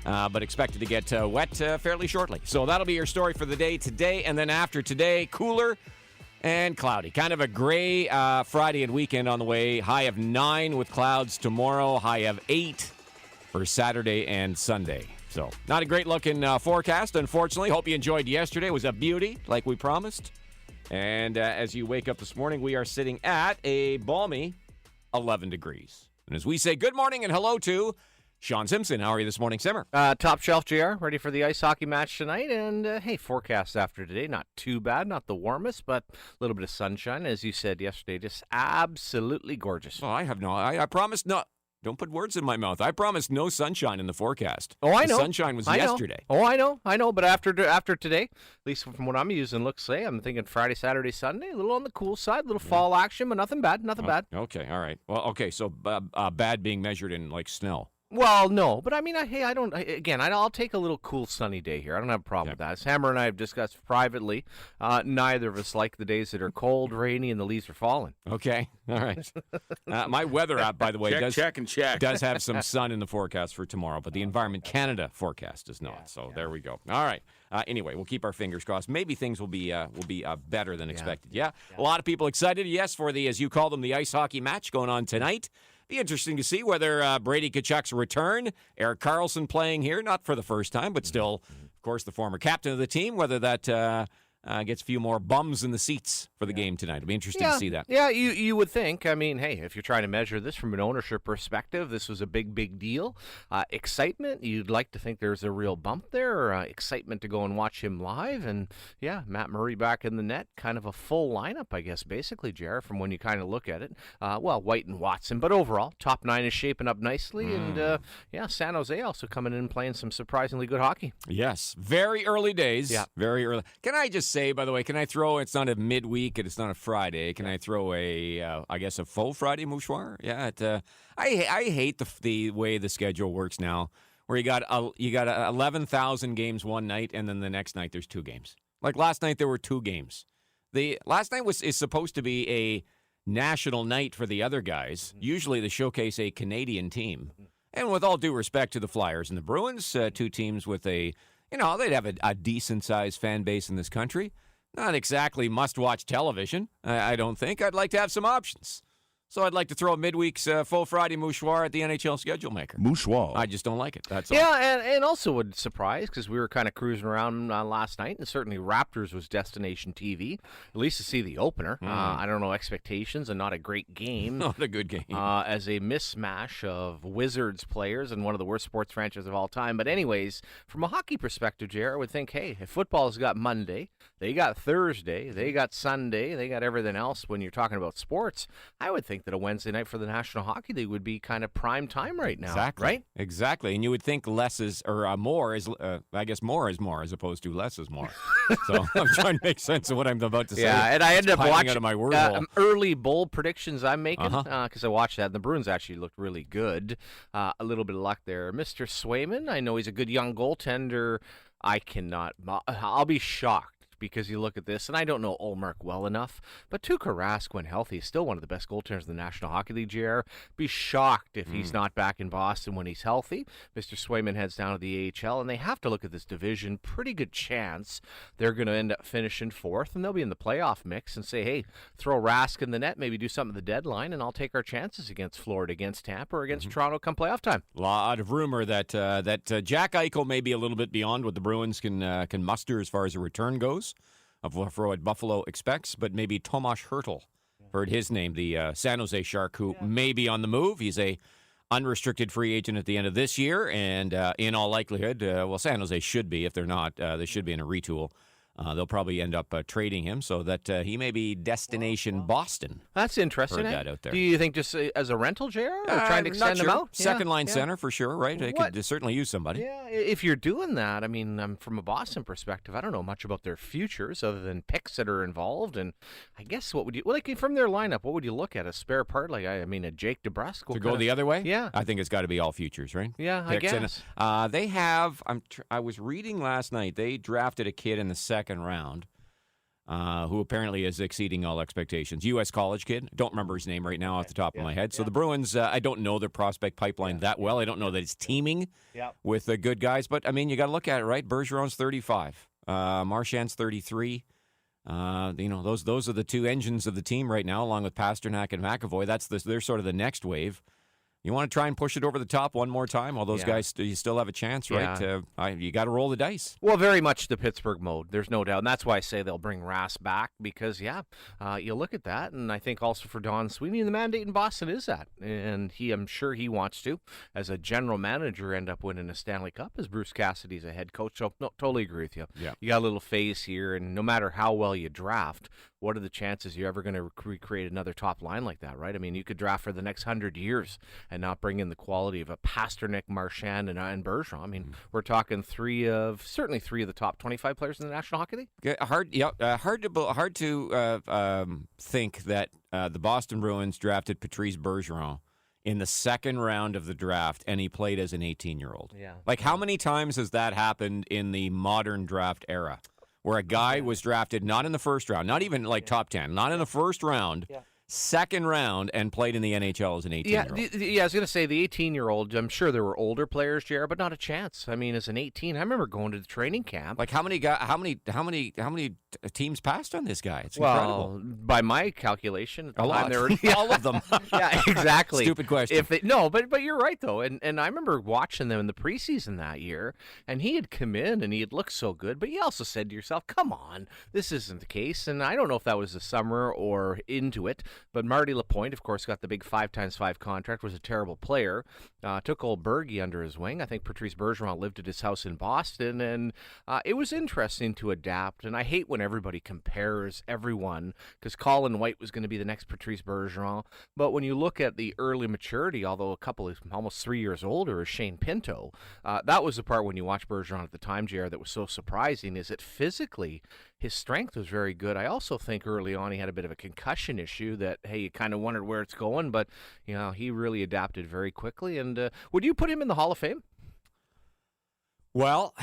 but expected to get wet fairly shortly. So that'll be your story for the day today, and then after today, cooler and cloudy. Kind of a gray Friday and weekend on the way. High of 9 with clouds tomorrow. High of 8 for Saturday and Sunday. So not a great looking forecast, unfortunately. Hope you enjoyed yesterday. It was a beauty, like we promised. And as you wake up this morning, we are sitting at a balmy 11 degrees. And as we say good morning and hello to Sean Simpson. How are you this morning, Simmer? Top shelf, JR. Ready for the ice hockey match tonight. And, hey, forecast after today. Not too bad. Not the warmest, but a little bit of sunshine. As you said yesterday, just absolutely gorgeous. Oh, I promised not. Don't put words in my mouth. I promised no sunshine in the forecast. Oh, I know. The sunshine was yesterday. Oh, I know. But after today, at least from what I'm using, I'm thinking Friday, Saturday, Sunday, a little on the cool side, a little fall action, but nothing bad. Okay, all right. Well, okay, so bad being measured in, like, snow. Well, no, but I mean, I'll take a little cool sunny day here. I don't have a problem with that. As Hammer and I have discussed privately, neither of us like the days that are cold, rainy, and the leaves are falling. Okay, all right. My weather app, by the way, does have some sun in the forecast for tomorrow, but the Environment Canada forecast does not. There we go. All right. Anyway, we'll keep our fingers crossed. Maybe things will be better than expected. Yeah, a lot of people excited. Yes, for the, as you call them, the ice hockey match going on tonight. Be interesting to see whether Brady Tkachuk's return, Erik Karlsson playing here, not for the first time, but still, of course, the former captain of the team, whether that gets a few more bums in the seats for the game tonight. It'll be interesting to see that. Yeah, you would think. I mean, hey, if you're trying to measure this from an ownership perspective, this was a big deal. Excitement, you'd like to think there's a real bump there, excitement to go and watch him live. And, yeah, Matt Murray back in the net, kind of a full lineup, I guess, basically, Jared, from when you kind of look at it. White and Watson, but overall, top 9 is shaping up nicely. And, San Jose also coming in and playing some surprisingly good hockey. Yes, very early days. Yeah. Very early. Can I just say, by the way, it's not a midweek and it's not a Friday. Can I throw a faux Friday mouchoir? Yeah, I hate the way the schedule works now, where you got 11,000 games one night and then the next night there's 2 games. Like last night there were 2 games. The last night is supposed to be a national night for the other guys. Usually they showcase a Canadian team. And with all due respect to the Flyers and the Bruins, 2 teams with they'd have a decent-sized fan base in this country. Not exactly must-watch television, I don't think. I'd like to have some options. So I'd like to throw a midweek's full Friday mouchoir at the NHL schedule maker. Mouchoir. I just don't like it. That's all. Yeah, and also would surprise, because we were kind of cruising around last night, and certainly Raptors was destination TV, at least to see the opener. I don't know, expectations, and not a great game. Not a good game. As a mismatch of Wizards players and one of the worst sports franchises of all time. But anyways, from a hockey perspective, Jared, I would think, hey, if football's got Monday, they got Thursday, they got Sunday, they got everything else when you're talking about sports, I would think that a Wednesday night for the National Hockey League would be kind of prime time right now. Exactly. Right? Exactly. And you would think less is, or more is, I guess more is more as opposed to less is more. So I'm trying to make sense of what I'm about to say. Yeah, and I ended up watching out of my word hole. Early bowl predictions I'm making because I watched that, and the Bruins actually looked really good. A little bit of luck there. Mr. Swayman, I know he's a good young goaltender. I'll be shocked, because you look at this, and I don't know Ullmark well enough, but Tuukka Rask, when healthy, is still one of the best goaltenders in the National Hockey League, JR. Be shocked if he's not back in Boston when he's healthy. Mr. Swayman heads down to the AHL, and they have to look at this division. Pretty good chance they're going to end up finishing 4th, and they'll be in the playoff mix and say, hey, throw Rask in the net, maybe do something at the deadline, and I'll take our chances against Florida, against Tampa, or against Toronto come playoff time. A lot of rumor that Jack Eichel may be a little bit beyond what the Bruins can muster as far as a return goes for what Buffalo expects, but maybe Tomas Hertl, heard his name, the San Jose Shark, who may be on the move. He's a unrestricted free agent at the end of this year, and in all likelihood, San Jose should be. If they're not, they should be in a retool. They'll probably end up trading him so that he may be destination Boston. That's interesting. Heard that out there. Do you think just as a rental, JR, or trying to extend him out? Second line center for sure, right? They could certainly use somebody. Yeah, if you're doing that, I mean, from a Boston perspective, I don't know much about their futures other than picks that are involved. And I guess what would you, from their lineup, what would you look at? A spare part, a Jake DeBrusk? To go the other way? Yeah. I think it's got to be all futures, right? Yeah, Picks. I guess. And, they have, I was reading last night, they drafted a kid in the second round. who apparently is exceeding all expectations. U.S. college kid. Don't remember his name right now off the top of my head. So the Bruins, I don't know their prospect pipeline that well. I don't know that it's teaming with the good guys. But, I mean, you got to look at it, right? Bergeron's 35. Marchand's 33. Those are the two engines of the team right now, along with Pasternak and McAvoy. They're sort of the next wave. You want to try and push it over the top one more time? All those guys, you still have a chance, right? You got to roll the dice. Well, very much the Pittsburgh mode. There's no doubt. And that's why I say they'll bring Rass back because, you look at that. And I think also for Don Sweeney, the mandate in Boston is that. And I'm sure he wants to, as a general manager, end up winning a Stanley Cup as Bruce Cassidy's a head coach. So, no, totally agree with you. Yeah. You got a little phase here. And no matter how well you draft, what are the chances you're ever going to recreate another top line like that, right? I mean, you could draft for the next 100 years and not bring in the quality of a Pasternak, Marchand, and Bergeron. I mean, we're talking certainly three of the top 25 players in the National Hockey League. Hard to think that the Boston Bruins drafted Patrice Bergeron in the second round of the draft, and he played as an 18-year-old. Yeah. Like, how many times has that happened in the modern draft era? Where a guy was drafted not in the first round, not even like top 10, not in the first round, second round, and played in the NHL as an 18-year-old. I was going to say the 18-year-old, I'm sure there were older players, JR, but not a chance. I mean, as an 18, I remember going to the training camp. Like how many teams passed on this guy? It's incredible. By my calculation, at the a time lot. there were All of them. Yeah, exactly. Stupid question. But you're right though, and I remember watching them in the preseason that year, and he had come in and he had looked so good, but you also said to yourself, "Come on, this isn't the case." And I don't know if that was the summer or into it. But Marty Lapointe, of course, got the big 5x5 contract, was a terrible player, took old Bergie under his wing. I think Patrice Bergeron lived at his house in Boston, and it was interesting to adapt. And I hate when everybody compares everyone, because Colin White was going to be the next Patrice Bergeron. But when you look at the early maturity, although a couple is almost 3 years older, is Shane Pinto, that was the part when you watch Bergeron at the time, JR, that was so surprising, is that physically his strength was very good. I also think early on he had a bit of a concussion issue that, hey, you kind of wondered where it's going, but he really adapted very quickly. And would you put him in the Hall of Fame? Well,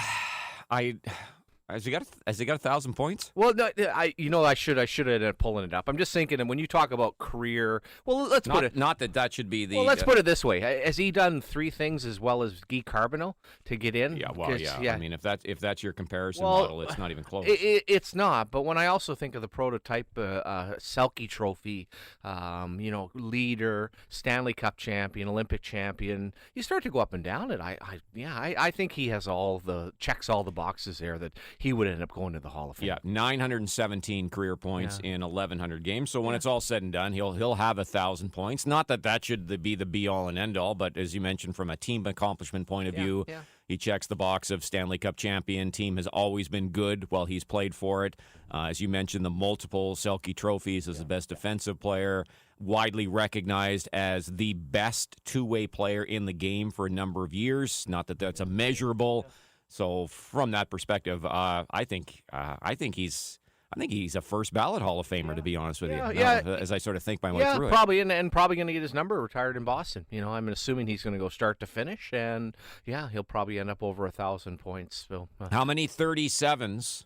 has he got 1,000 points? Well, no, I should have ended up pulling it up. I'm just thinking, and when you talk about career, well, let's put it. Not that should be the. Well, let's put it this way: has he done three things as well as Guy Carbonneau to get in? Yeah, well, yeah. I mean, if that's your comparison model, it's not even close. It's not. But when I also think of the prototype Selke Trophy, leader, Stanley Cup champion, Olympic champion, you start to go up and down it. I think he has checks all the boxes there that he would end up going to the Hall of Fame. Yeah, 917 career points in 1,100 games. So when it's all said and done, he'll have 1,000 points. Not that should be the be-all and end-all, but as you mentioned, from a team accomplishment point of view, he checks the box of Stanley Cup champion. Team has always been good while he's played for it. As you mentioned, the multiple Selke trophies as the best defensive player, widely recognized as the best two-way player in the game for a number of years. Not that that's a measurable. So from that perspective, I think he's a first ballot Hall of Famer, to be honest with you. As I sort of think my way through probably, and probably going to get his number retired in Boston. I'm assuming he's going to go start to finish, and he'll probably end up over 1,000 points. So, how many 37s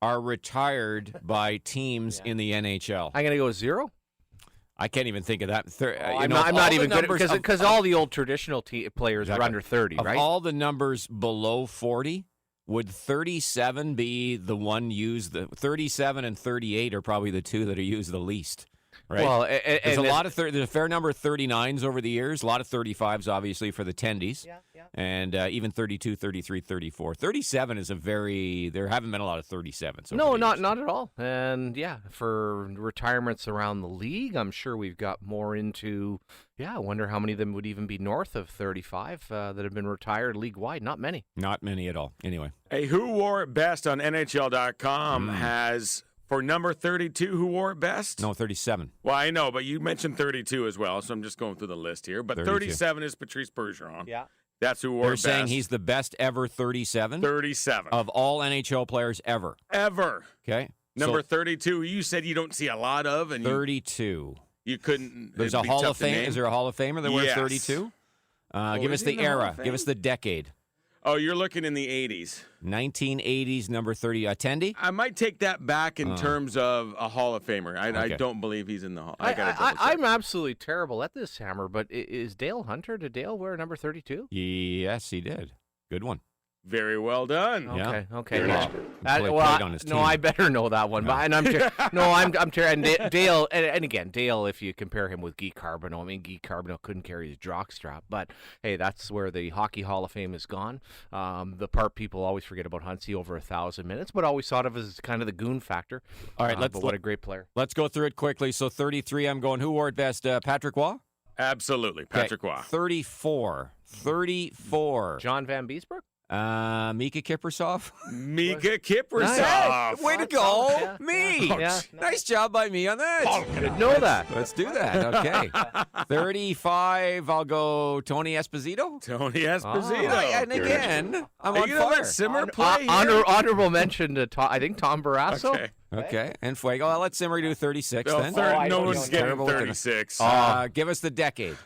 are retired by teams in the NHL? I'm going to go 0. I can't even think of that. I'm not even good because all the old traditional players are under 30, right? All the numbers below 40, would 37 be the one used? 37 and 38 are probably the two that are used the least. Right. Well, there's a fair number of 39s over the years. A lot of 35s, obviously, for the tendies. Yeah. And even 32, 33, 34. 37 is there haven't been a lot of 37s. No, not at all. And for retirements around the league, I'm sure we've got more into. I wonder how many of them would even be north of 35 that have been retired league-wide. Not many. Not many at all. Anyway. Hey, Who Wore It Best on NHL.com has, for number 32, who wore it best? No, 37. Well, I know, but you mentioned 32 as well, so I'm just going through the list here. But 37 is Patrice Bergeron. Yeah. That's who wore it best. They're saying he's the best ever 37? 37. Of all NHL players ever. Ever. Okay. Number 32, you said you don't see a lot of. And 32. You couldn't. There's a Hall of Fame. Is there a Hall of Famer that wears 32? Give us the era. Give us the decade. Oh, you're looking in the 80s. 1980s, number 30. Attendee? I might take that back in terms of a Hall of Famer. I don't believe he's in the Hall. I'm absolutely terrible at this, Hammer, but is Dale Hunter, did Dale wear number 32? Yes, he did. Good one. Very well done. Okay, Yeah. okay. Played on his team. No, I better know that one. No. But, and I'm and Dale, and again, Dale, if you compare him with Guy Carbonneau, I mean, Guy Carbonneau couldn't carry his jockstrap, but hey, that's where the Hockey Hall of Fame is gone. The part people always forget about Huntsy, over 1,000 minutes, but always thought of as kind of the goon factor. All right, but what a great player. Let's go through it quickly. So 33, I'm going, who wore it best? Patrick Waugh? Absolutely. Patrick Waugh. 34. John Van Beesbrook? Mika Kiprasov. Mika Kiprasov. Hey, way to go. Yeah. Me. Yeah. Nice job by me on that. Didn't know that. Let's do that. Okay. 35, I'll go Tony Esposito. Tony Esposito. And again, I'm Are on you gonna fire. let Simmer play here? Honorable mention to I think Tom Barrasso. Okay. Okay. And Fuego. I'll let Simmer do 36 No, then. no one's getting Terrible with it. 36. Give us the decade.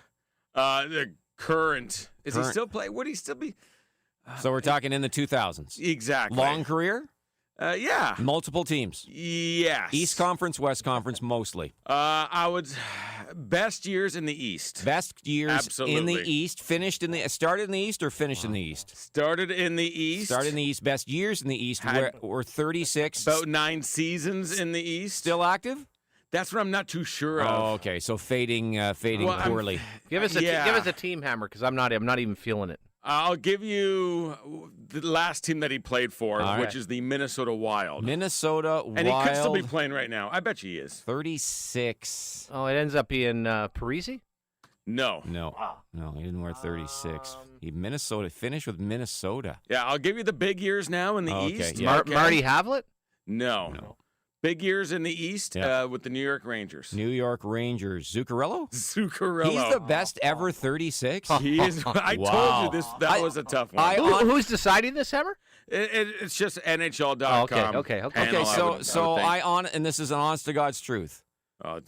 The current. Is he Current. still play? Would he still be? So we're talking in the 2000s. Exactly. Long career? Yeah. Multiple teams. Yes. East Conference, West Conference, mostly. I would. Best years in the East. Best years in Absolutely. the East. Started in the East or finished in the East? Started in the East. Started in the East. Best years in the East Had were 36. About 9 seasons in the East. Still active? That's what I'm not too sure of. Oh, okay. So fading Well, poorly. Give us a team, Hammer, because I'm not even feeling it. I'll give you the last team that he played for, All which right. is the Minnesota Wild. Minnesota Wild. And he could still be playing right now. I bet you he is. 36. Oh, it ends up being Parisi? No. No, he didn't wear 36. He finished with Minnesota. Yeah, I'll give you the big years now in the Okay, East. yeah. Okay. Marty Havlet? No. Big years in the East Yeah. with the New York Rangers. New York Rangers. Zuccarello? Zuccarello. He's the best ever 36. He is. I Wow. told you that was a tough one. Who's deciding this, Hammer? It's just NHL.com. Okay. panel, Okay, so I would think. and this is an honest to God's truth. Oh,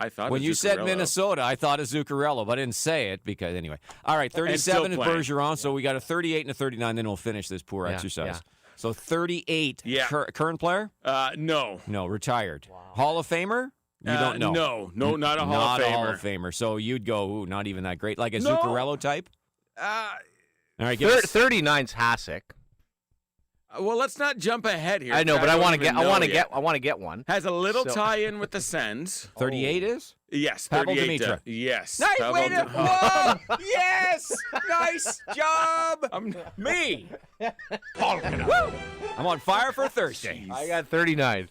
I thought When of you said Zuccarello. Minnesota, I thought of Zuccarello, but I didn't say it because anyway. All right, 37 is playing. Bergeron, so we got a 38 and a 39, then we'll finish this poor exercise. yeah. So 38. Yeah. Current player? No. No, retired. Hall of Famer? You don't know. No, not a Hall Not of a Famer. Hall of Famer. So you'd go, ooh, not even that great. Like a No. Zuccarello type? Uh, All right, give us 39's Hasek. well, let's not jump ahead here. I know, but I don't want to even get. I know want to yet. get. I want to get one. Has a little So- tie-in with the Sens. 38 is? Yes, Pavel 38. Dimitra. Yes. Nice Pavel way to. Dimitra. Whoa! Yes! Nice job! Me! Woo! I'm on fire for Thursday. I got 39.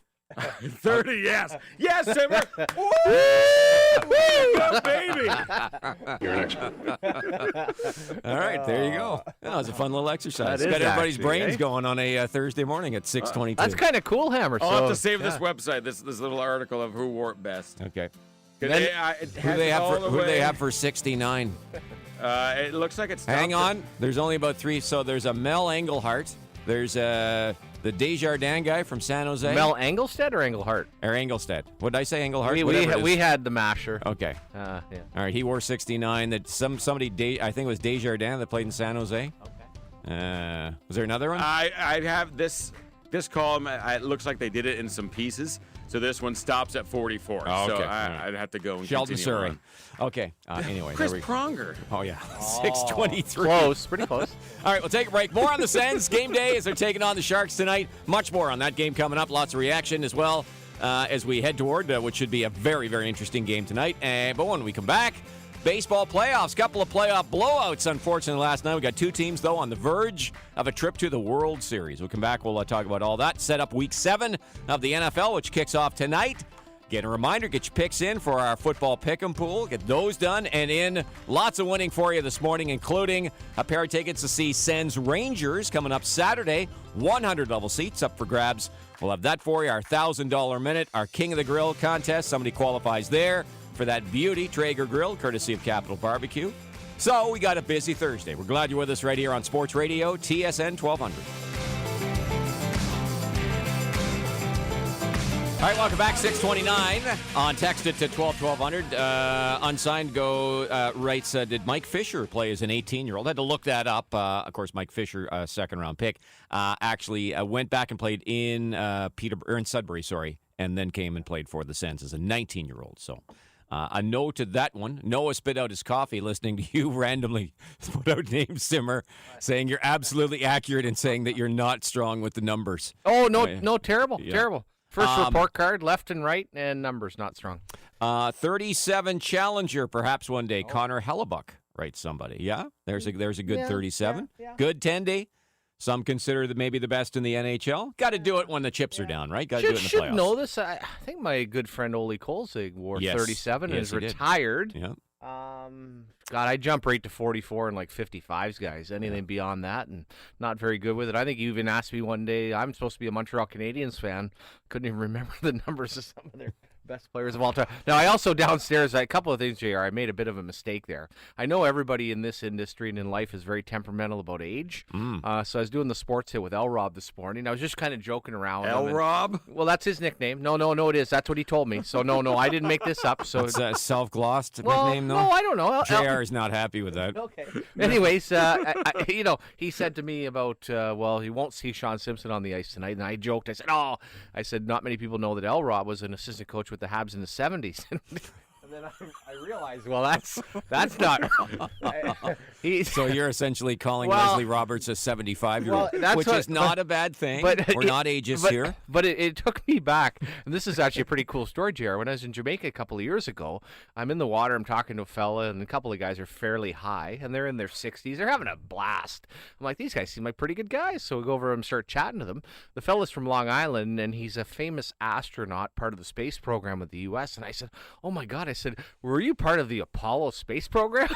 30, yes. Yes, Simmer. Woo! Go, baby. All right, there you go. That was a fun little exercise. That is Got everybody's actually, brains eh? going on a Thursday morning at 6:22. That's kind of cool, Hammer. I'll have to So save this website, this little article of who wore it best. Okay. Who Who do they have for 69? It looks like it's. Hang on. There's only about 3. So there's a Mel Engelhart. There's the Desjardins guy from San Jose. Mel Engelstead or Engelhart? Or Engelstead. What did I say? Engelhart? We Whatever it is. had the masher. Okay. Yeah. All right. He wore 69. That somebody I think it was Desjardins that played in San Jose. Okay. Was there another one? I'd have this column. It looks like they did it in some pieces. So this one stops at 44. Oh, okay. So I'd have to go and Sheldon continue Surrey. on. Okay. Anyway. Chris there we Pronger. Oh, yeah. 6:23. Close. Pretty close. All right, we'll take a break. More on the Sens. Game day as they're taking on the Sharks tonight. Much more on that game coming up. Lots of reaction as well as we head toward what should be a very, very interesting game tonight. But when we come back, baseball playoffs. Couple of playoff blowouts, unfortunately, last night. We got 2 teams, though, on the verge of a trip to the World Series. We'll come back. We'll talk about all that. Set up Week 7 of the NFL, which kicks off tonight. Get a reminder, get your picks in for our football pick'em pool. Get those done and in. Lots of winning for you this morning, including a pair of tickets to see Sens Rangers coming up Saturday. 100 level seats up for grabs. We'll have that for you. Our $1,000 minute, our King of the Grill contest. Somebody qualifies there for that beauty Traeger grill, courtesy of Capital Barbecue. So we got a busy Thursday. We're glad you're with us right here on Sports Radio, TSN 1200. All right, welcome back. 629 on text it to 1200. Unsigned writes, did Mike Fisher play as an 18-year-old? Had to look that up. Of course, Mike Fisher, second-round pick, actually went back and played in Sudbury, and then came and played for the Sens as a 19-year-old. So a no to that one. Noah spit out his coffee listening to you randomly put out name Simmer, saying you're absolutely accurate in saying that you're not strong with the numbers. Oh, no, terrible, Yeah. terrible. First report card, left and right, and numbers not strong. 37 Challenger, perhaps one day. Connor Hellebuck, writes somebody. Yeah, there's a good 37. Yeah. Good 10-day. Some consider that maybe the best in the NHL. Got to do it when the chips are down, right? Got to do it in the playoffs. Should know this. I think my good friend Ole Kolzig wore 37 and is he did. retired. Yeah. God, I jump right to 44 and like 55s, guys. Anything beyond that, and not very good with it. I think you even asked me one day. I'm supposed to be a Montreal Canadiens fan. Couldn't even remember the numbers of some of their best players of all time. Now, I also downstairs, a couple of things, JR. I made a bit of a mistake there. I know everybody in this industry and in life is very temperamental about age. So I was doing the sports hit with L. Rob this morning. I was just kind of joking around. L. Rob? Well, that's his nickname. No, it is. That's what he told me. So no, I didn't make this up. So It's a self-glossed nickname, though? No, I don't know. JR is not happy with that. Okay. Anyways, he said to me about, he won't see Sean Simpson on the ice tonight. And I joked. I said, not many people know that L. Rob was an assistant coach with the Habs in the 70s. And then I realized, well, that's not. So you're essentially calling Leslie Roberts a 75-year-old, which is not a bad thing. We're not ageist here. But it took me back, and this is actually a pretty cool story, JR. When I was in Jamaica a couple of years ago, I'm in the water, I'm talking to a fella, and a couple of guys are fairly high, and they're in their 60s. They're having a blast. I'm like, these guys seem like pretty good guys. So we go over and start chatting to them. The fella's from Long Island, and he's a famous astronaut, part of the space program with the U.S. And I said, oh, my God. I said, were you part of the Apollo space program?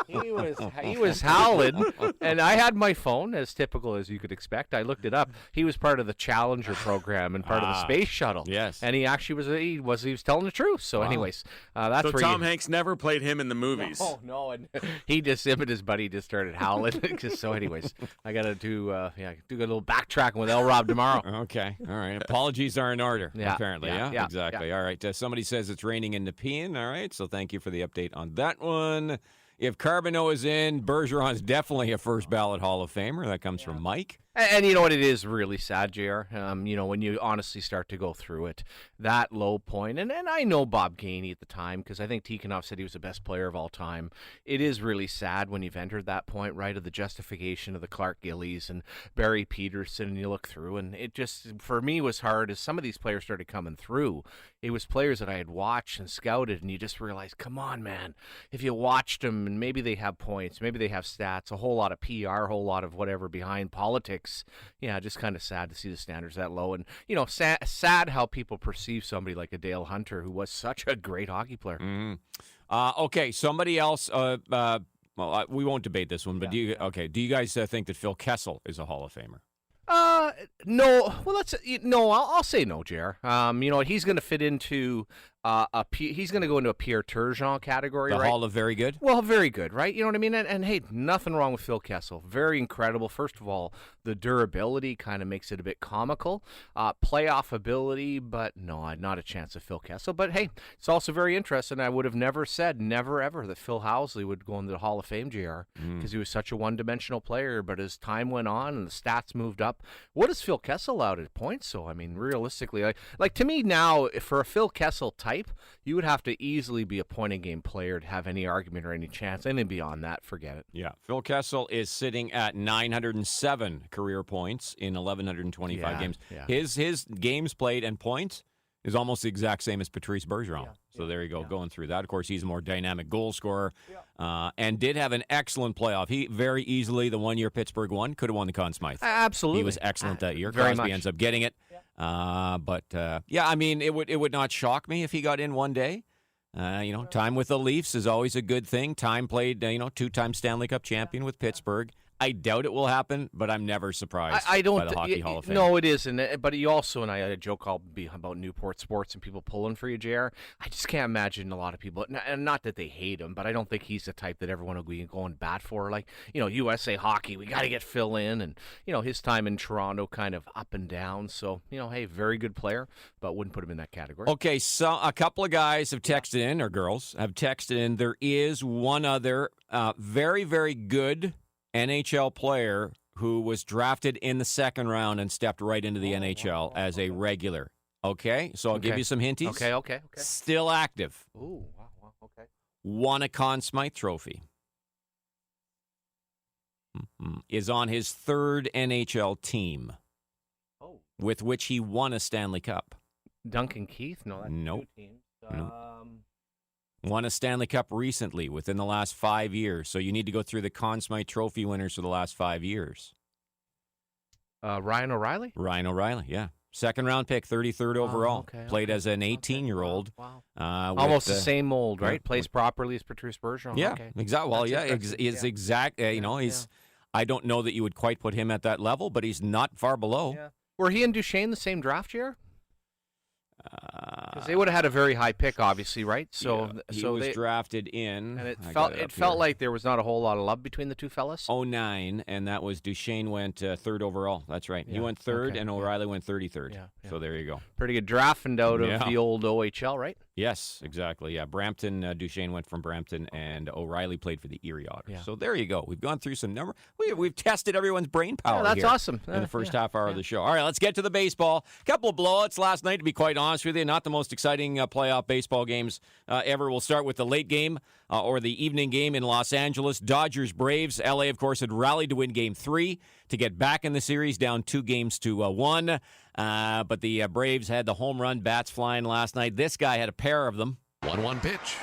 He was howling, and I had my phone, as typical as you could expect. I looked it up. He was part of the Challenger program and part of the space shuttle. Yes, and he actually was telling the truth. So, anyways, that's so where Tom Hanks never played him in the movies. Oh no, and him and his buddy just started howling. So, anyways, I got to do a little backtracking with L. Rob tomorrow. Okay, all right. Apologies are in order. Yeah, apparently. Yeah, exactly. Yeah. All right. Somebody says it's raining in Nepean. All right. So thank you for the update on that one. If Carbonneau is in, Bergeron's definitely a first ballot Hall of Famer. That comes from Mike. And you know what? It is really sad, JR. When you honestly start to go through it, that low point, and I know Bob Gainey at the time, because I think Tikhonov said he was the best player of all time. It is really sad when you've entered that point, right, of the justification of the Clark Gillies and Barry Peterson, and you look through, and it just, for me, was hard as some of these players started coming through. It was players that I had watched and scouted, and you just realize, come on, man, if you watched them, and maybe they have points, maybe they have stats, a whole lot of PR, a whole lot of whatever behind politics. Yeah, just kind of sad to see the standards that low. And, sad how people perceive somebody like a Dale Hunter, who was such a great hockey player. Mm-hmm. Okay, somebody else, we won't debate this one, but do you guys think that Phil Kessel is a Hall of Famer? No. Well, I'll say no, JR. He's going to fit into he's going to go into a Pierre Turgeon category, the right? Hall of Very Good? Well, very good, right? You know what I mean? And hey, nothing wrong with Phil Kessel. Very incredible. First of all, the durability kind of makes it a bit comical. Playoff ability, but no, not a chance of Phil Kessel. But hey, it's also very interesting. I would have never said, never ever, that Phil Housley would go into the Hall of Fame, JR, because he was such a one-dimensional player. But as time went on and the stats moved up, what is Phil Kessel out at points? So, I mean, realistically, like to me now, for a Phil Kessel type, you would have to easily be a point-in-game player to have any argument or any chance. Anything beyond that, forget it. Yeah. Phil Kessel is sitting at 907 career points in 1,125 games. Yeah. His games played and points is almost the exact same as Patrice Bergeron. Yeah. So there you go, going through that. Of course, he's a more dynamic goal scorer and did have an excellent playoff. He very easily, the 1 year Pittsburgh won, could have won the Conn Smythe. Absolutely. He was excellent that year. Very Crosby much. ends up getting it. I mean, it would not shock me if he got in one day. Time with the Leafs is always a good thing. Time played, two-time Stanley Cup champion with Pittsburgh. I doubt it will happen, but I'm never surprised I don't. by the Hockey Hall of Fame. No, it isn't. But you also, and I had a joke about Newport Sports and people pulling for you, JR. I just can't imagine a lot of people, and not that they hate him, but I don't think he's the type that everyone will be going bat for. Like, USA Hockey, we got to get Phil in, and, his time in Toronto kind of up and down. So, hey, very good player, but wouldn't put him in that category. Okay, so a couple of guys have texted in, or girls have texted in. There is one other very, very good NHL player who was drafted in the second round and stepped right into the NHL as a regular. Okay, so I'll give you some hinties. Okay. Still active. Ooh, wow, okay. Won a Conn Smythe Trophy. Is on his third NHL team, with which he won a Stanley Cup. Duncan Keith? No, that's nope. two teams. Nope. Won a Stanley Cup recently within the last 5 years. So you need to go through the Conn Smythe Trophy winners for the last 5 years. Ryan O'Reilly? Ryan O'Reilly, yeah. Second round pick, 33rd overall. Played as an 18-year-old. Wow. Almost the same mold, right? Plays properly as Patrice Bergeron. Yeah, exactly. Well, exact. He's. I don't know that you would quite put him at that level, but he's not far below. Yeah. Were he and Duchesne the same draft year? Because they would have had a very high pick, obviously, right? So, he was drafted in, and it felt like there was not a whole lot of love between the two fellas. 09, and that was Duchesne went third overall. That's right. He went third, and O'Reilly went 33rd. Yeah. So there you go. Pretty good drafting out of the old OHL, right? Yes, exactly. Yeah, Brampton. Duchesne went from Brampton, and O'Reilly played for the Erie Otters. Yeah. So there you go. We've gone through some number. We've tested everyone's brain power. That's awesome. In the first half hour of the show. All right, let's get to the baseball. A couple of blowouts last night, to be quite honest with you. Not the most exciting playoff baseball games ever. We'll start with the late game or the evening game in Los Angeles. Dodgers Braves. LA, of course, had rallied to win Game 3 to get back in the series, down 2-1. But the Braves had the home run bats flying last night. This guy had a pair of them. 1-1 pitch.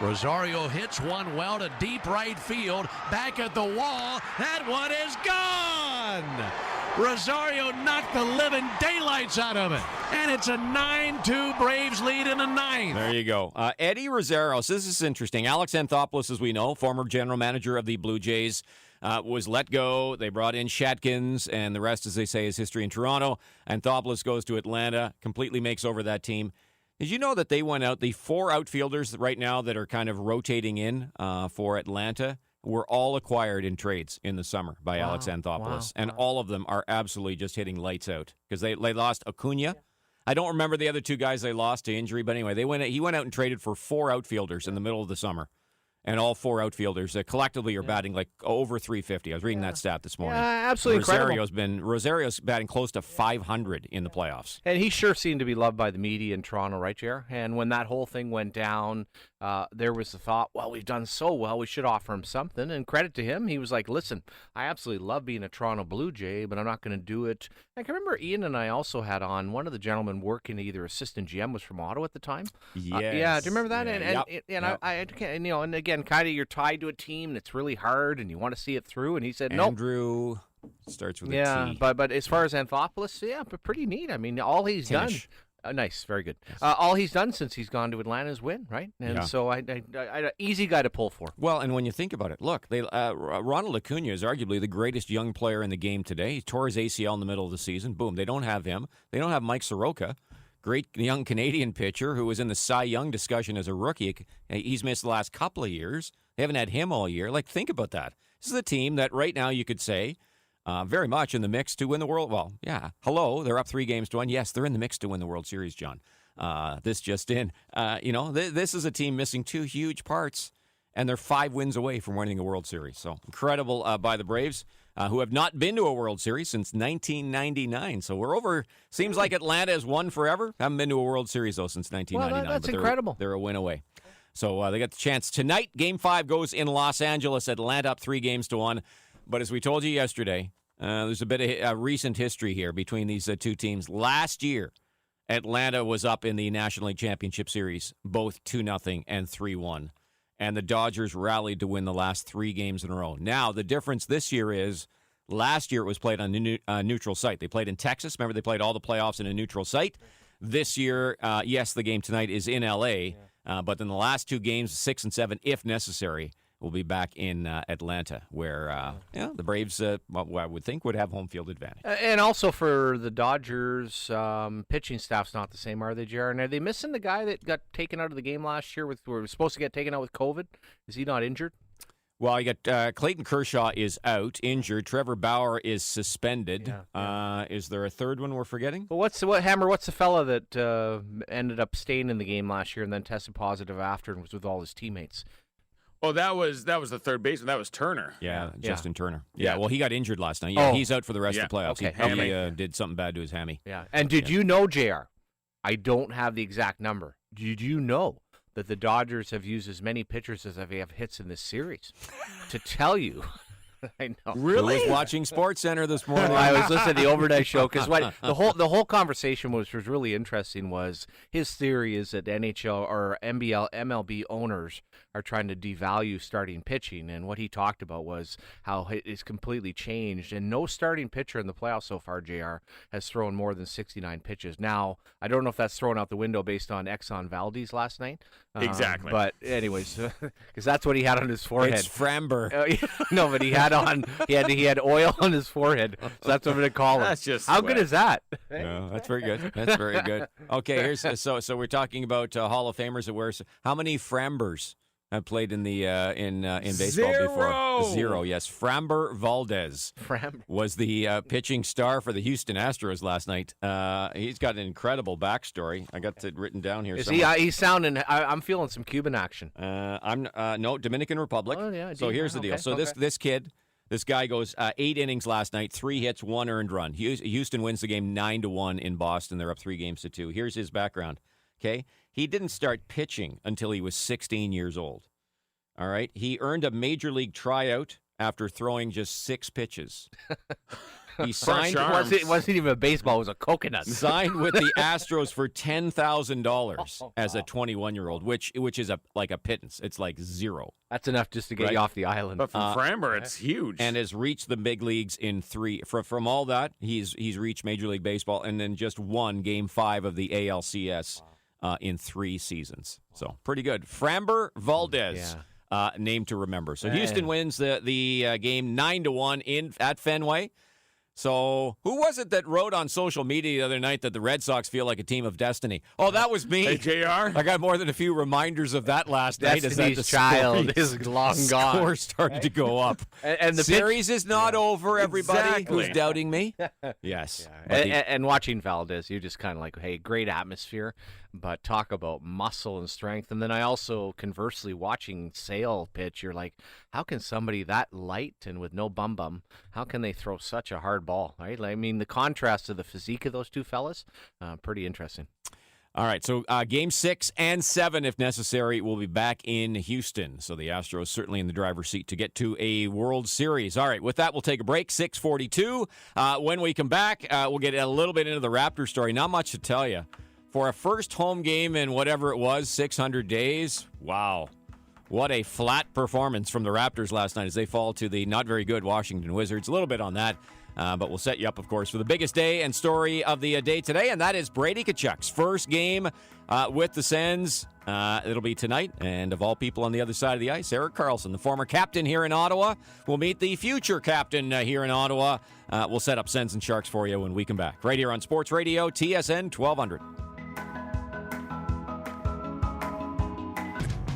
Rosario hits one well to deep right field. Back at the wall. That one is gone. Rosario knocked the living daylights out of it. And it's a 9-2 Braves lead in the ninth. There you go. Eddie Rosario. So this is interesting. Alex Anthopoulos, as we know, former general manager of the Blue Jays, was let go. They brought in Shatkins, and the rest, as they say, is history in Toronto. Anthopoulos goes to Atlanta, completely makes over that team. Did you know that they went out, the 4 outfielders right now that are kind of rotating in for Atlanta were all acquired in trades in the summer by Alex Anthopoulos. And all of them are absolutely just hitting lights out because they lost Acuna. Yeah. I don't remember the other 2 guys they lost to injury, but anyway, he went out and traded for 4 outfielders in the middle of the summer. And all 4 outfielders collectively are batting like over 350. I was reading that stat this morning. Yeah, absolutely Rosario's batting close to 500 in the playoffs. And he sure seemed to be loved by the media in Toronto, right, Jer? And when that whole thing went down, there was the thought, well, we've done so well, we should offer him something. And credit to him, he was like, listen, I absolutely love being a Toronto Blue Jay, but I'm not going to do it. I can remember Ian and I also had on one of the gentlemen working, either assistant GM was from Ottawa at the time. Yes. Yeah, do you remember that? Yeah. I can't, and again, kind of you're tied to a team and it's really hard and you want to see it through, and he said no. Andrew starts with a T. Yeah, but as far as Anthopoulos, but pretty neat. I mean, all he's done. Nice, very good. Yes. All he's done since he's gone to Atlanta is win, right? And so I easy guy to pull for. Well, and when you think about it, look, Ronald Acuna is arguably the greatest young player in the game today. He tore his ACL in the middle of the season. Boom, they don't have him. They don't have Mike Soroka, great young Canadian pitcher who was in the Cy Young discussion as a rookie. He's missed the last couple of years. They haven't had him all year. Like, think about that. This is a team that right now you could say very much in the mix to win the World. Well, yeah. Hello, they're up 3-1. Yes, they're in the mix to win the World Series, John. This just in. This is a team missing 2 huge parts, and they're 5 wins away from winning a World Series. So incredible by the Braves, who have not been to a World Series since 1999. So we're over. Seems like Atlanta has won forever. Haven't been to a World Series, though, since 1999. Well, that's incredible. They're a win away. So they got the chance tonight. Game 5 goes in Los Angeles. Atlanta up 3-1. But as we told you yesterday, there's a bit of recent history here between these 2 teams. Last year, Atlanta was up in the National League Championship Series, both 2-0 and 3-1. And the Dodgers rallied to win the last 3 games in a row. Now, the difference this year is last year it was played on a neutral site. They played in Texas. Remember, they played all the playoffs in a neutral site. This year, yes, the game tonight is in L.A., but in the last 2 games, 6 and 7, if necessary, will be back in Atlanta, where the Braves, I would think, would have home field advantage. And also for the Dodgers, pitching staff's not the same, are they, JR? And are they missing the guy that got taken out of the game last year? Was supposed to get taken out with COVID? Is he not injured? Well, you got Clayton Kershaw is out, injured. Trevor Bauer is suspended. Yeah. Is there a third one we're forgetting? Well, what's the fella that ended up staying in the game last year and then tested positive after and was with all his teammates? Oh, that was the third baseman. That was Turner. Yeah, Justin Turner. Yeah. Well, he got injured last night. Yeah, Oh. he's out for the rest of the playoffs. Okay. He did something bad to his hammy. Yeah. And did you know, JR? I don't have the exact number. Did you know that the Dodgers have used as many pitchers as they have hits in this series? To tell you. I know. Really? I was watching SportsCenter this morning. I was listening to the overnight show because the whole conversation was really interesting. Was his theory is that NHL or MLB owners are trying to devalue starting pitching, and what he talked about was how it is completely changed, and no starting pitcher in the playoffs so far, JR, has thrown more than 69 pitches. Now, I don't know if that's thrown out the window based on Exxon Valdez last night. Exactly. But anyways, because that's what he had on his forehead. It's Framber. No, but he had oil on his forehead, so that's what I'm going to call him. That's just how sweat. good is that? Yeah, that's very good. That's very good. Okay, here's so we're talking about Hall of Famers that wear. How many Frambers have played in the in baseball before? Zero. Yes, Framber Valdez was the pitching star for the Houston Astros last night. He's got an incredible backstory. I got it written down here. Is he? He's sounding. I'm feeling some Cuban action. I'm no Dominican Republic. Oh, yeah, so here's the deal. okay, So this kid. This guy goes 8 innings last night, 3 hits, 1 earned run. Houston wins the game 9-1 in Boston. They're up 3-2. Here's his background. Okay, he didn't start pitching until he was 16 years old. All right, he earned a major league tryout after throwing just 6 pitches. He signed. It wasn't even a baseball; it was a coconut. Signed with the Astros for $10,000 as a 21-year-old, which is like a pittance. It's like zero. That's enough just to get you off the island. But from Framber, it's huge. And has reached the big leagues in 3. From all that, he's reached Major League Baseball and then just won Game 5 of the ALCS in 3 seasons. So pretty good. Framber Valdez. Name to remember. So Houston wins the game 9-1 at Fenway. So who was it that wrote on social media the other night that the Red Sox feel like a team of destiny? Oh, that was me. Hey, JR? I got more than a few reminders of that last night. Destiny's Child is long gone. Score started to go up. And the series is not over, everybody Exactly. who's doubting me. Yes. And watching Valdez, you're just kind of like, hey, great atmosphere, but talk about muscle and strength. And then I also, conversely, watching Sale pitch, you're like, how can somebody that light and with no bum, how can they throw such a hard ball, right? I mean, the contrast of the physique of those two fellas, pretty interesting. All right, so Game 6 and 7, if necessary, will be back in Houston. So the Astros certainly in the driver's seat to get to a World Series. All right, with that, we'll take a break, 6:42. When we come back, we'll get a little bit into the Raptor story. Not much to tell you. For a first home game in whatever it was, 600 days, wow. What a flat performance from the Raptors last night as they fall to the not very good Washington Wizards. A little bit on that. But we'll set you up, of course, for the biggest day and story of the day today, and that is Brady Tkachuk's first game with the Sens. It'll be tonight, and of all people on the other side of the ice, Erik Karlsson, the former captain here in Ottawa, will meet the future captain here in Ottawa. We'll set up Sens and Sharks for you when we come back. Right here on Sports Radio, TSN 1200.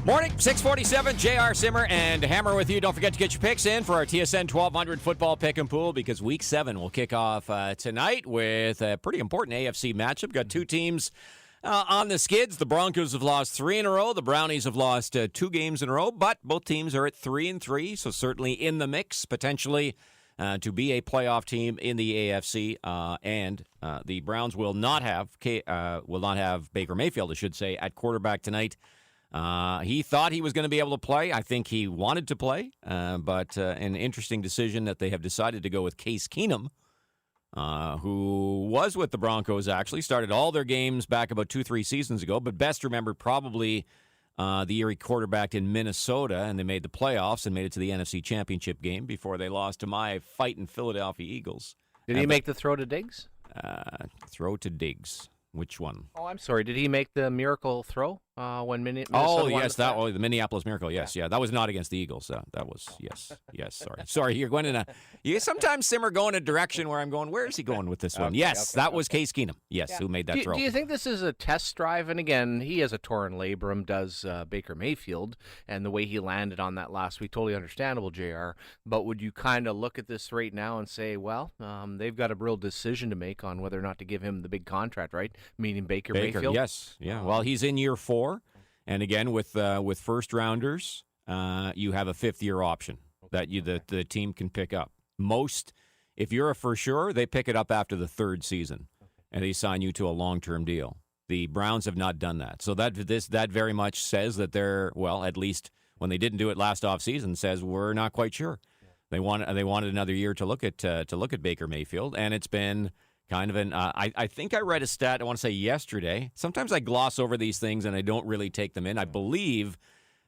Morning, 6:47, J.R. Simmer and Hammer with you. Don't forget to get your picks in for our TSN 1200 football pick and pool because Week 7 will kick off tonight with a pretty important AFC matchup. Got 2 teams on the skids. The Broncos have lost 3 in a row. The Brownies have lost 2 games in a row, but both teams are at 3-3, so certainly in the mix, potentially to be a playoff team in the AFC. And the Browns will not have Baker Mayfield, I should say, at quarterback tonight. He thought he was going to be able to play. I think he wanted to play, but an interesting decision that they have decided to go with Case Keenum, who was with the Broncos, actually. Started all their games back about 2-3 seasons ago, but best remembered probably the year he quarterbacked in Minnesota, and they made the playoffs and made it to the NFC Championship game before they lost to my fighting Philadelphia Eagles. Did he make the throw to Diggs? Throw to Diggs. Which one? Oh, I'm sorry. Did he make the miracle throw? when Minnesota Oh, won yes, the the Minneapolis Miracle. Yes, yeah, that was not against the Eagles. That was Sorry, you're going in you sometimes Simmer go in a direction where I'm going. Where is he going with this one? Yes, that was Case Keenum. Yes, who made that throw? Do you think this is a test drive? And again, he has a torn labrum, does Baker Mayfield, and the way he landed on that last week, totally understandable, JR. But would you kind of look at this right now and say, well, they've got a real decision to make on whether or not to give him the big contract, right? Meaning Baker Mayfield. Yes, yeah. Well, he's in year 4, and again with first rounders, you have a 5th-year option that the team can pick up. Most, if you're a for sure, they pick it up after the 3rd season, and they sign you to a long-term deal. The Browns have not done that, so that very much says that they're, well, at least when they didn't do it last offseason, says we're not quite sure. They wanted another year to look at Baker Mayfield, and it's been kind of an. I think I read a stat. I want to say yesterday. Sometimes I gloss over these things and I don't really take them in. I believe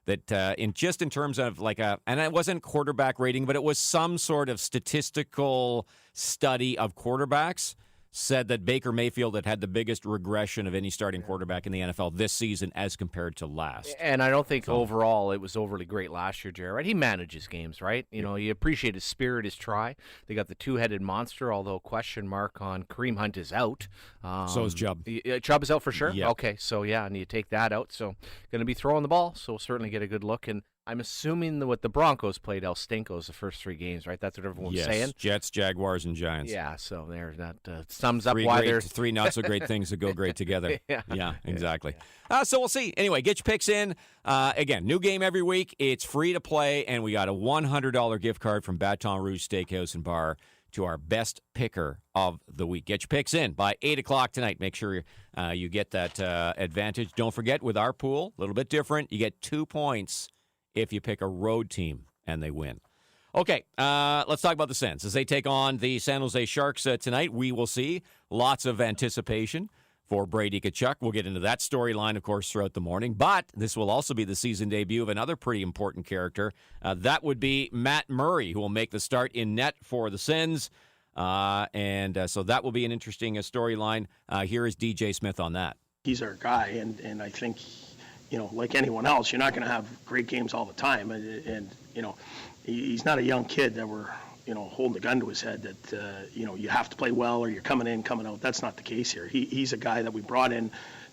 that in terms of and it wasn't quarterback rating, but it was some sort of statistical study of quarterbacks, said that Baker Mayfield had the biggest regression of any starting quarterback in the NFL this season as compared to last. And I don't think overall it was overly great last year, Jared. You manage his games, right? You know, you appreciate his spirit, his try. They got the 2-headed monster, although question mark on Kareem Hunt is out. So is Chubb. Chubb is out for sure? Yeah. Okay, so yeah, and you take that out. So going to be throwing the ball, so we'll certainly get a good look. And I'm assuming that what the Broncos played El Stinkos the first 3 games, right? That's what everyone's saying. Jets, Jaguars, and Giants. Yeah, so there's that sums up why there's 3 not so great things that go great together. Yeah, exactly. So we'll see. Anyway, get your picks in. Again, new game every week. It's free to play, and we got a $100 gift card from Baton Rouge Steakhouse and Bar to our best picker of the week. Get your picks in by 8 o'clock tonight. Make sure you get that advantage. Don't forget, with our pool, a little bit different, you get 2 points if you pick a road team and they win. Okay, let's talk about the Sens. As they take on the San Jose Sharks tonight, we will see lots of anticipation for Brady Tkachuk. We'll get into that storyline, of course, throughout the morning. But this will also be the season debut of another pretty important character. That would be Matt Murray, who will make the start in net for the Sens. So that will be an interesting storyline. Here is DJ Smith on that. He's our guy, and I think, like anyone else, you're not going to have great games all the time. And he's not a young kid that we're, holding a gun to his head that, you have to play well or you're coming in, coming out. That's not the case here. He's a guy that we brought in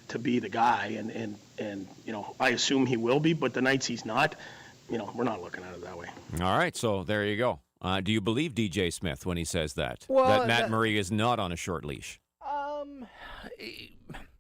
to be the guy. And I assume he will be, but the nights he's not, we're not looking at it that way. All right. So there you go. Do you believe DJ Smith when he says that? Well, that Matt Murray is not on a short leash?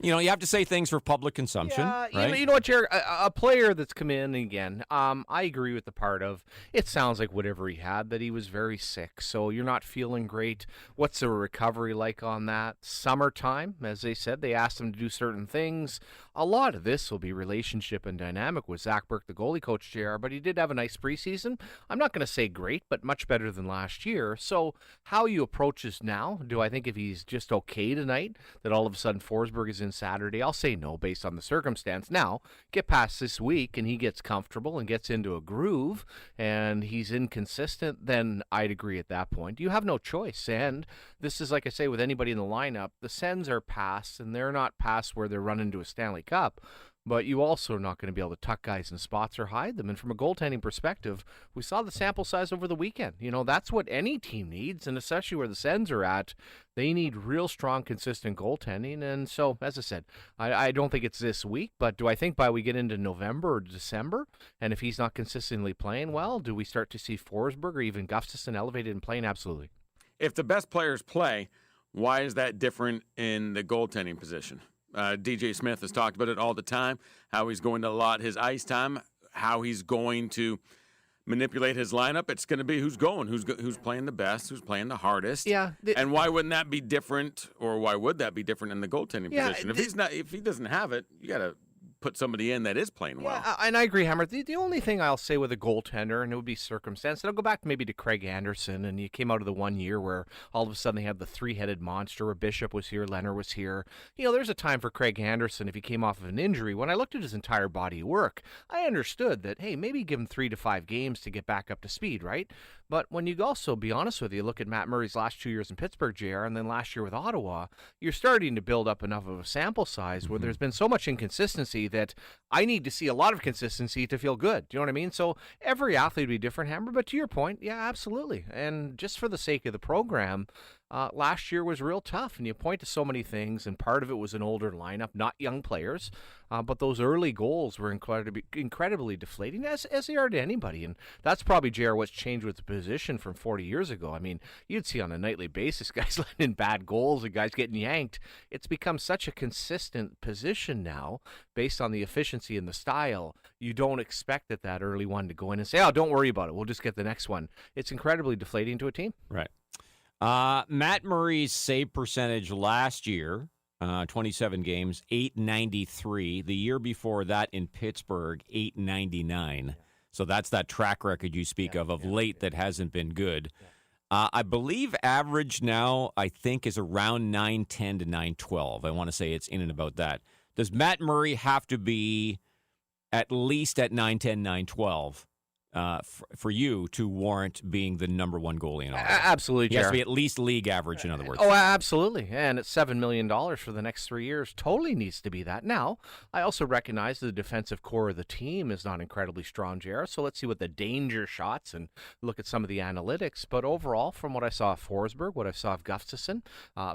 You have to say things for public consumption, right? You know what, Jared? A player that's come in again, I agree with the part of, it sounds like whatever he had, that he was very sick. So you're not feeling great. What's the recovery like on that? Summertime, as they said, they asked him to do certain things. A lot of this will be relationship and dynamic with Zach Burke, the goalie coach, JR, but he did have a nice preseason. I'm not going to say great, but much better than last year. So how you approach this now, do I think if he's just okay tonight, that all of a sudden Forsberg is in Saturday? I'll say no based on the circumstance. Now, get past this week and he gets comfortable and gets into a groove and he's inconsistent, then I'd agree at that point. You have no choice. And this is, like I say, with anybody in the lineup, the Sens are past, and they're not past where they're running to a Stanley Cup. But you also are not going to be able to tuck guys in spots or hide them. And from a goaltending perspective, we saw the sample size over the weekend. That's what any team needs, and especially where the Sens are at, they need real strong, consistent goaltending. And so, as I said, I don't think it's this week, but do I think by we get into November or December, and if he's not consistently playing well, do we start to see Forsberg or even Gustafsson elevated and playing? Absolutely. If the best players play, why is that different in the goaltending position? DJ Smith has talked about it all the time, how he's going to allot his ice time, how he's going to manipulate his lineup. It's going to be who's playing the best, who's playing the hardest. Yeah. And why wouldn't that be different, or why would that be different in the goaltending position? If he doesn't have it, you got to put somebody in that is playing well. Yeah, and I agree, Hammer. The only thing I'll say with a goaltender, and it would be circumstance, and I'll go back maybe to Craig Anderson, and you came out of the 1 year where all of a sudden they had the 3-headed monster where Bishop was here, Leonard was here. There's a time for Craig Anderson if he came off of an injury. When I looked at his entire body of work, I understood that, hey, maybe give him 3 to 5 games to get back up to speed, right? But when you also, be honest with you, look at Matt Murray's last 2 years in Pittsburgh, JR, and then last year with Ottawa, you're starting to build up enough of a sample size where there's been so much inconsistency that I need to see a lot of consistency to feel good. Do you know what I mean? So every athlete would be different, Hammer. But to your point, yeah, absolutely. And just for the sake of the program, last year was real tough. And you point to so many things, and part of it was an older lineup, not young players. But those early goals were incredibly deflating, as they are to anybody. And that's probably, JR, what's changed with the position from 40 years ago. I mean, you'd see on a nightly basis guys letting in bad goals and guys getting yanked. It's become such a consistent position now based on the efficiency and the style. You don't expect that early one to go in and say, oh, don't worry about it, we'll just get the next one. It's incredibly deflating to a team. Right. Matt Murray's save percentage last year, 27 games, .893. The year before that in Pittsburgh, .899. So that's that track record you speak of late that hasn't been good. I believe average now, I think, is around 910 to 912. I want to say it's in and about that. Does Matt Murray have to be at least at 910, 912 for you to warrant being the number one goalie in Ottawa? Absolutely, He has JR. to be at least league average, in other words. Oh, absolutely. And at $7 million for the next 3 years, totally needs to be that. Now, I also recognize the defensive core of the team is not incredibly strong, JR, so let's see what the danger shots and look at some of the analytics. But overall, from what I saw of Forsberg, what I saw of Gustafsson,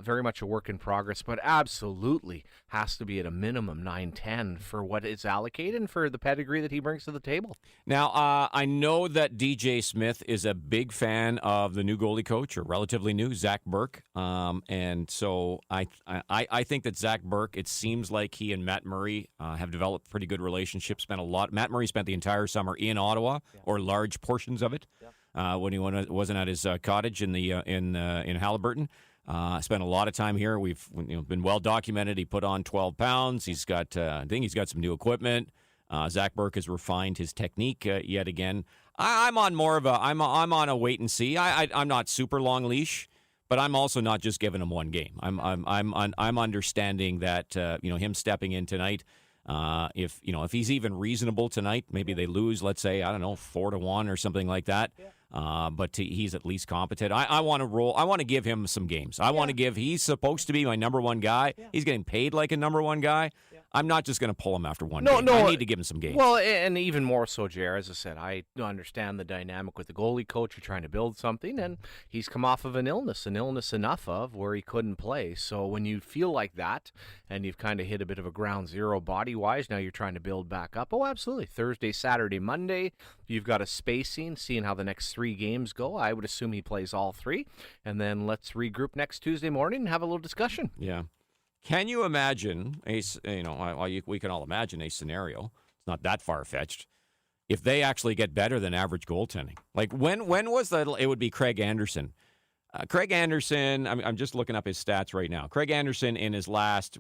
very much a work in progress, but absolutely has to be at a minimum 910 for what is allocated and for the pedigree that he brings to the table. Now, I know that DJ Smith is a big fan of the new goalie coach, or relatively new, Zach Burke. And so I think that Zach Burke, it seems like he and Matt Murray have developed pretty good relationships. Matt Murray spent the entire summer in Ottawa, or large portions of it, when he wasn't at his cottage in Halliburton. Spent a lot of time here. We've been well documented. He put on 12 pounds. He's got, I think he's got some new equipment. Zach Burke has refined his technique yet again. I'm on more of I'm on a wait and see. I'm not super long leash, but I'm also not just giving him one game. I'm understanding that him stepping in tonight. If he's even reasonable tonight, maybe they lose. Let's say 4-1 or something like that. But he's at least competent. I want to roll. I want to give him some games. He's supposed to be my number one guy. He's getting paid like a number one guy. I'm not just going to pull him after one game. I need to give him some games. Well, and even more so, JR, as I said, I understand the dynamic with the goalie coach. You're trying to build something, and he's come off of an illness enough of where he couldn't play. So when you feel like that, and you've kind of hit a bit of a ground zero body-wise, now you're trying to build back up. Oh, absolutely. Thursday, Saturday, Monday, you've got a spacing, seeing how the next 3 games go. I would assume he plays all 3, and then let's regroup next Tuesday morning and have a little discussion. Yeah. Can you imagine we can all imagine a scenario. It's not that far-fetched. If they actually get better than average goaltending. Like when was that? It would be Craig Anderson. Craig Anderson, I'm just looking up his stats right now. Craig Anderson in his last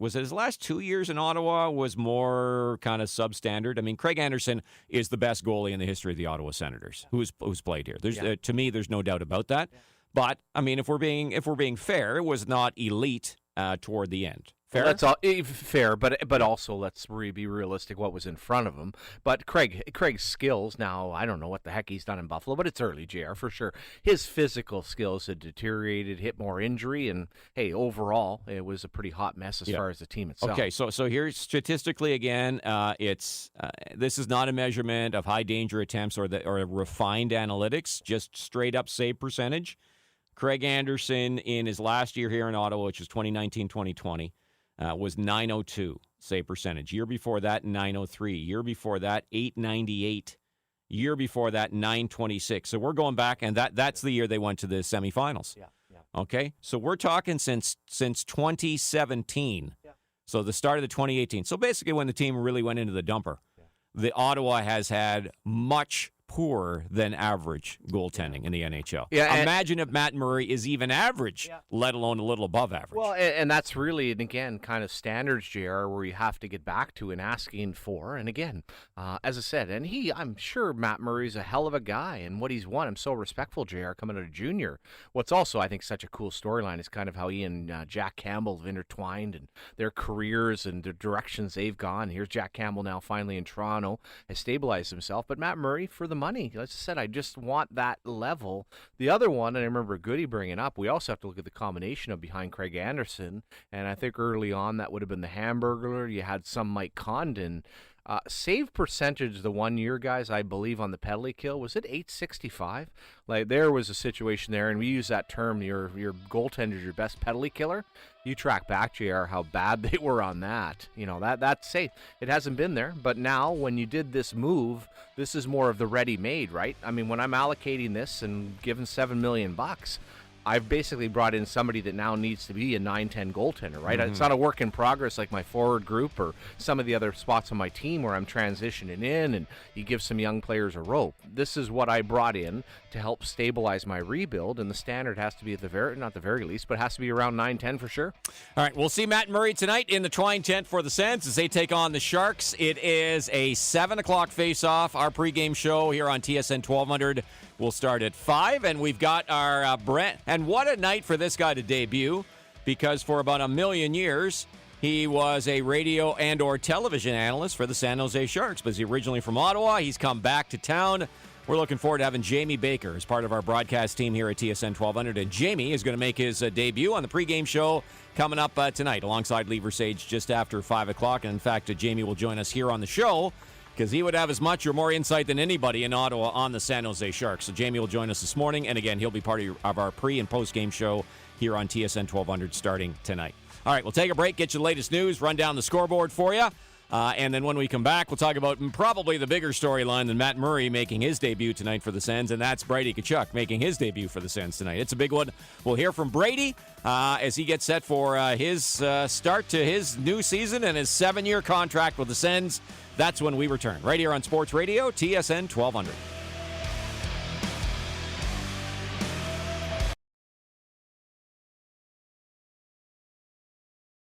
2 years in Ottawa was more kind of substandard. I mean, Craig Anderson is the best goalie in the history of the Ottawa Senators who's played here. To me, there's no doubt about that. But I mean, if we're being fair, it was not elite toward the end. Fair? Well, that's all fair, but also let's be realistic. What was in front of him? But Craig's skills now. I don't know what the heck he's done in Buffalo, but it's early, JR, for sure. His physical skills had deteriorated, hit more injury, and hey, overall, it was a pretty hot mess as far as the team itself. Okay, so here's statistically again, this is not a measurement of high danger attempts or refined analytics, just straight up save percentage. Craig Anderson in his last year here in Ottawa, which was 2019-2020. Was .902 save percentage. Year before that, .903. Year before that, .898. Year before that, .926. So we're going back, and that's the year they went to the semifinals. Yeah. Okay, so we're talking since 2017. Yeah. So the start of the 2018. So basically, when the team really went into the dumper, the Ottawa has had much poorer than average goaltending in the NHL. Yeah, imagine if Matt Murray is even average, let alone a little above average. Well, and that's really, and again, kind of standards, JR, where you have to get back to and asking for. And again, as I said, I'm sure Matt Murray's a hell of a guy, and what he's won, I'm so respectful, JR, coming out of junior. What's also, I think, such a cool storyline is kind of how he and Jack Campbell have intertwined and their careers and the directions they've gone. Here's Jack Campbell now finally in Toronto, has stabilized himself, but Matt Murray for the money. As I said, I just want that level. The other one, and I remember Goody bringing up, we also have to look at the combination of behind Craig Anderson, and I think early on that would have been the Hamburglar. You had some Mike Condon. Save percentage the 1 year, guys, I believe on the penalty kill, was it 865? Like there was a situation there, and we use that term, your goaltender's your best penalty killer. You track back, JR, how bad they were on that. That's safe. It hasn't been there, but now when you did this move, this is more of the ready-made, right? I mean, when I'm allocating this and given $7 million, I've basically brought in somebody that now needs to be a 9-10 goaltender, right? It's not a work in progress like my forward group or some of the other spots on my team where I'm transitioning in and you give some young players a rope. This is what I brought in to help stabilize my rebuild, and the standard has to be at the very least, but it has to be around 9-10 for sure. All right, we'll see Matt Murray tonight in the Twine tent for the Sens as they take on the Sharks. It is a 7 o'clock face-off. Our pregame show here on TSN 1200 will start at 5, and we've got our Brent. And what a night for this guy to debut, because for about a million years, he was a radio and or television analyst for the San Jose Sharks. But he's originally from Ottawa. He's come back to town. We're looking forward to having Jamie Baker as part of our broadcast team here at TSN 1200. And Jamie is going to make his debut on the pregame show coming up tonight alongside Lee Versage just after 5 o'clock. And in fact, Jamie will join us here on the show, because he would have as much or more insight than anybody in Ottawa on the San Jose Sharks. So Jamie will join us this morning, and again, he'll be part of our pre- and post-game show here on TSN 1200 starting tonight. All right, we'll take a break, get you the latest news, run down the scoreboard for you, and then when we come back, we'll talk about probably the bigger storyline than Matt Murray making his debut tonight for the Sens, and that's Brady Tkachuk making his debut for the Sens tonight. It's a big one. We'll hear from Brady as he gets set for his start to his new season and his 7-year contract with the Sens. That's when we return, right here on Sports Radio, TSN 1200.